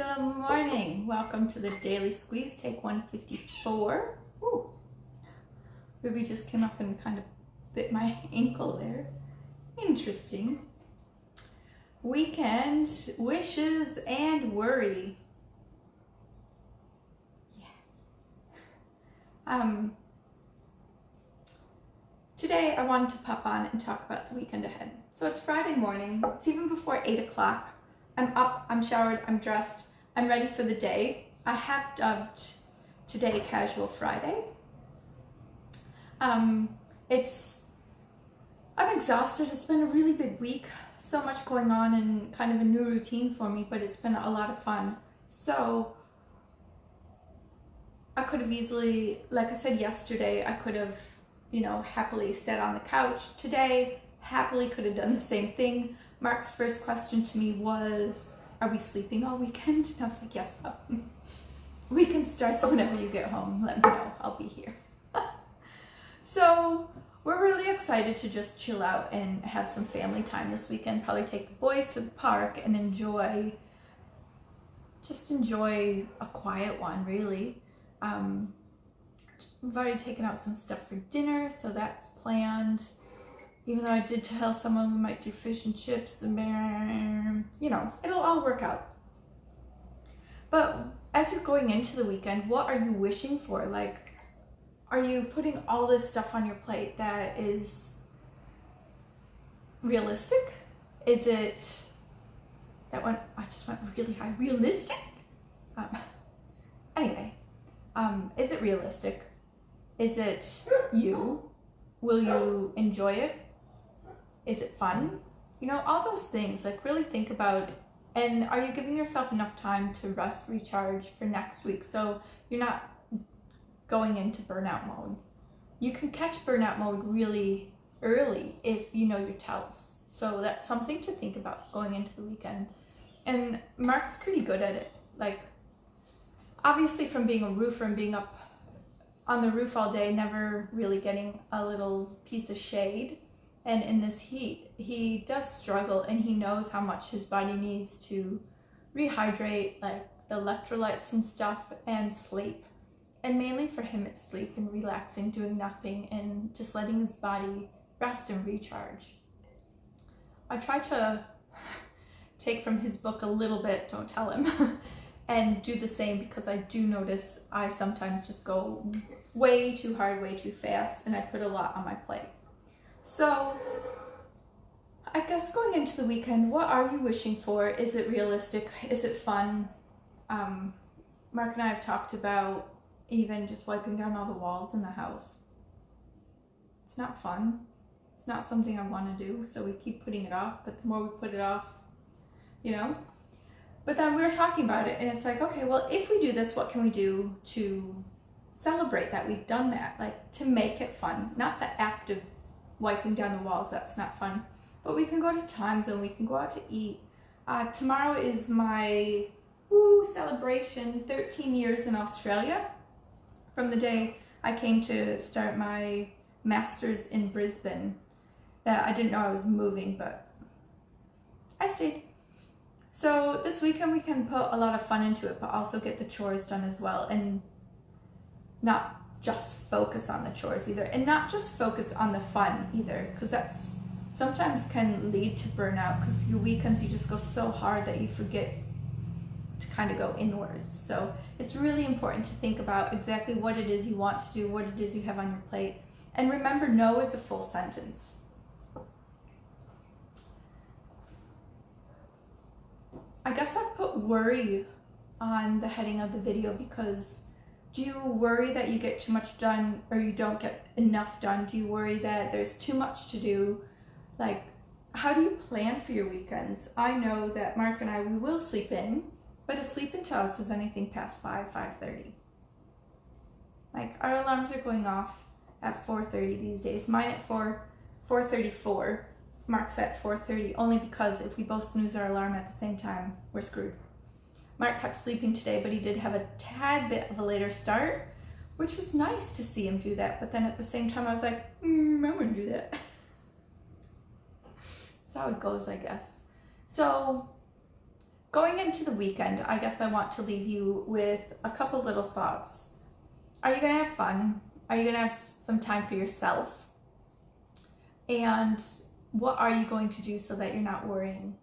Good morning. Welcome to the Daily Squeeze, take 154. Ooh. Ruby just came up and kind of bit my ankle there. Interesting. Weekend wishes and worry. Yeah. Today I wanted to pop on and talk about the weekend ahead. So it's Friday morning. It's even before 8 o'clock. I'm up, I'm showered, I'm dressed, I'm ready for the day. I have dubbed today Casual Friday. I'm exhausted. It's been a really big week. So much going on and kind of a new routine for me, but it's been a lot of fun. So I could have easily, like I said yesterday, I could have, happily sat on the couch. Today, happily could have done the same thing. Mark's first question to me was, are we sleeping all weekend? And I was like, yes, Pop. Weekend starts whenever you get home. Let me know. I'll be here. So we're really excited to just chill out and have some family time this weekend. Probably take the boys to the park and enjoy a quiet one, really. We've already taken out some stuff for dinner, so that's planned. Even though I did tell someone we might do fish and chips, and it'll all work out. But as you're going into the weekend, what are you wishing for? Like, are you putting all this stuff on your plate that is realistic? Is it that one? I just went really high. Realistic? Anyway, is it realistic? Is it you? Will you enjoy it? Is it fun? All those things, like really think about, and are you giving yourself enough time to rest, recharge for next week so you're not going into burnout mode? You can catch burnout mode really early if you know your tells. So that's something to think about going into the weekend. And Mark's pretty good at it. Like, obviously from being a roofer and being up on the roof all day, never really getting a little piece of shade. And in this heat, he does struggle, and he knows how much his body needs to rehydrate, like the electrolytes and stuff, and sleep. And mainly for him, it's sleep and relaxing, doing nothing, and just letting his body rest and recharge. I try to take from his book a little bit, don't tell him, and do the same, because I do notice I sometimes just go way too hard, way too fast, and I put a lot on my plate. So I guess going into the weekend, what are you wishing for? Is it realistic? Is it fun? Mark and I have talked about even just wiping down all the walls in the house. It's not fun. It's not something I want to do, so we keep putting it off, but the more we put it off, But then we were talking about it, and it's like, okay, well, if we do this, what can we do to celebrate that we've done that? Like, to make it fun. Not the act of wiping down the walls, that's not fun. But we can go to Time Zone, we can go out to eat. Tomorrow is my celebration, 13 years in Australia. From the day I came to start my master's in Brisbane. I didn't know I was moving, but I stayed. So this weekend we can put a lot of fun into it, but also get the chores done as well, and not just focus on the chores either, and not just focus on the fun either, because that's sometimes can lead to burnout, because your weekends you just go so hard that you forget to kind of go inwards. So it's really important to think about exactly what it is you want to do, what it is you have on your plate, and remember, no is a full sentence. I guess I've put worry on the heading of the video because do you worry that you get too much done or you don't get enough done? Do you worry that there's too much to do? Like, how do you plan for your weekends? I know that Mark and I, we will sleep in, but a sleep in to us is anything past 5:30. Like, our alarms are going off at 4:30 these days. Mine at 4:34. Mark's at 4:30, only because if we both snooze our alarm at the same time, we're screwed. Mark kept sleeping today, but he did have a tad bit of a later start, which was nice to see him do that. But then at the same time, I was like, I wouldn't do that. That's how it goes, I guess. So going into the weekend, I guess I want to leave you with a couple little thoughts. Are you going to have fun? Are you going to have some time for yourself? And what are you going to do so that you're not worrying?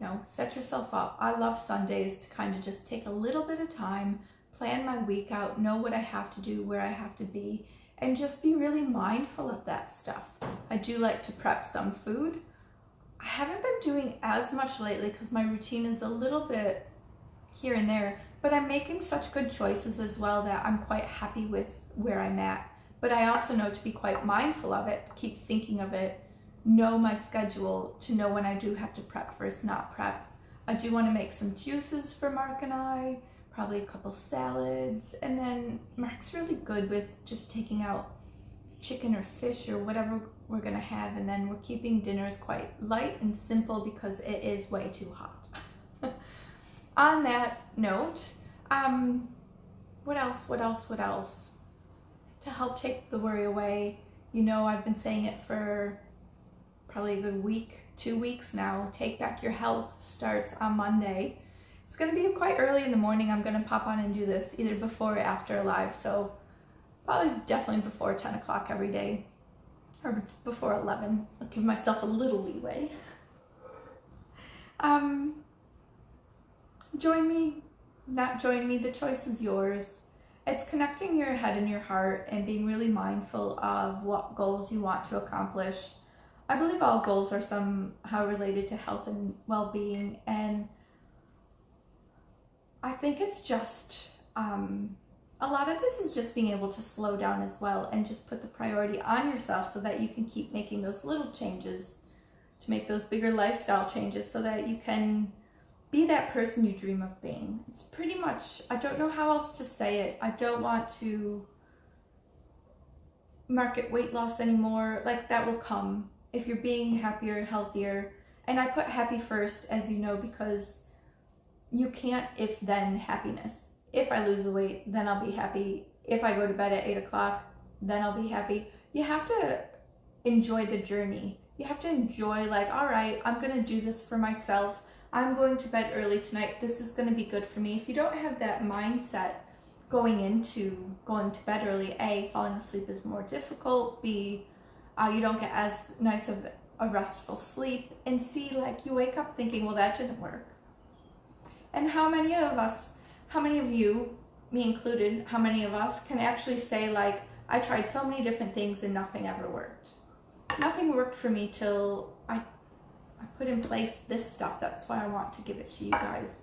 You know, set yourself up. I love Sundays to kind of just take a little bit of time, plan my week out, know what I have to do, where I have to be, and just be really mindful of that stuff. I do like to prep some food. I haven't been doing as much lately because my routine is a little bit here and there, but I'm making such good choices as well that I'm quite happy with where I'm at. But I also know to be quite mindful of it, keep thinking of it, know my schedule to know when I do have to prep versus not prep. I do want to make some juices for Mark and I, probably a couple salads, and then Mark's really good with just taking out chicken or fish or whatever we're gonna have, and then we're keeping dinners quite light and simple because it is way too hot. On that note, what else? To help take the worry away, you know, I've been saying it for probably a good week, 2 weeks now. Take Back Your Health starts on Monday. It's going to be quite early in the morning. I'm going to pop on and do this either before or after live, so probably definitely before 10 o'clock every day, or before 11. I'll give myself a little leeway. Join me, not join me, the choice is yours. It's connecting your head and your heart and being really mindful of what goals you want to accomplish. I believe all goals are somehow related to health and well-being, and I think it's just, a lot of this is just being able to slow down as well and just put the priority on yourself so that you can keep making those little changes to make those bigger lifestyle changes so that you can be that person you dream of being. It's pretty much, I don't know how else to say it. I don't want to market weight loss anymore. Like, that will come if you're being happier, healthier. And I put happy first, as you know, because you can't if then happiness. If I lose the weight, then I'll be happy. If I go to bed at 8 o'clock, then I'll be happy. You have to enjoy the journey. You have to enjoy, like, all right, I'm going to do this for myself. I'm going to bed early tonight. This is going to be good for me. If you don't have that mindset going into going to bed early, A, falling asleep is more difficult. B, you don't get as nice of a restful sleep. And C, like, you wake up thinking, well, that didn't work. And how many of you, me included, how many of us can actually say, like, I tried so many different things and nothing ever worked. Nothing worked for me till I put in place this stuff. That's why I want to give it to you guys.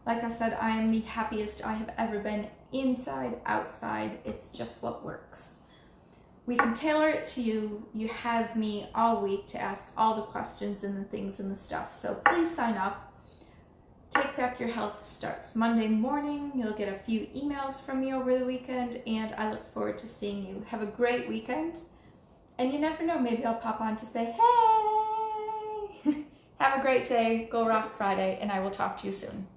Like I said, I am the happiest I have ever been, inside, outside. It's just what works. We can tailor it to you. You have me all week to ask all the questions and the things and the stuff. So please sign up. Take Back Your Health starts Monday morning. You'll get a few emails from me over the weekend, and I look forward to seeing you. Have a great weekend. And you never know, maybe I'll pop on to say, hey! Have a great day. Go Rock Friday, and I will talk to you soon.